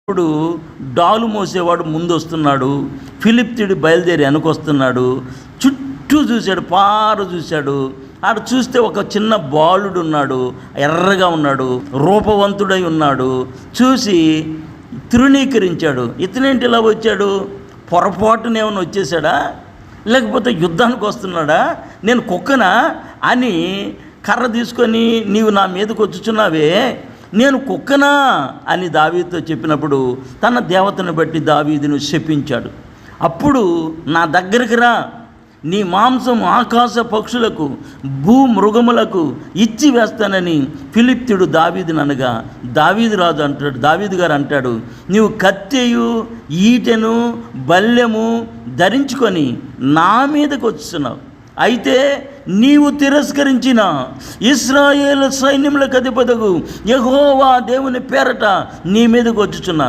ఇప్పుడు డాలు మోసేవాడు ముందు వస్తున్నాడు, ఫిలిప్తుడు బయలుదేరి వెనకొస్తున్నాడు. చుట్టూ చూశాడు, పారు చూశాడు. ఆడ చూస్తే ఒక చిన్న బాలుడు ఉన్నాడు, ఎర్రగా ఉన్నాడు, రూపవంతుడై ఉన్నాడు. చూసి తృణీకరించాడు. ఇతనేంటి ఇలా వచ్చాడు? పొరపాటునేమన్నా వచ్చేసాడా, లేకపోతే యుద్ధానికి వస్తున్నాడా, నేను కుక్కనా అని కర్ర తీసుకొని నీవు నా మీదకి వచ్చుచున్నావే, నేను కుక్కనా అని దావీదుతో చెప్పినప్పుడు తన దేవతను బట్టి దావీదును శపించాడు. అప్పుడు నా దగ్గరికి రా, నీ మాంసం ఆకాశ పక్షులకు భూమృగములకు ఇచ్చి వేస్తానని ఫిలిప్తుడు దావీదుని అనగా, దావీదు గారు అంటాడు, నీవు కత్తెయు ఈటెను బల్లెము ధరించుకొని నా మీదకి వచ్చుతున్నావు. అయితే నీవు తిరస్కరించిన ఇశ్రాయేలు సైన్యములకు అధిపతియగు యెహోవా దేవుని పేరట నీ మీదకి వచ్చుచున్నాను.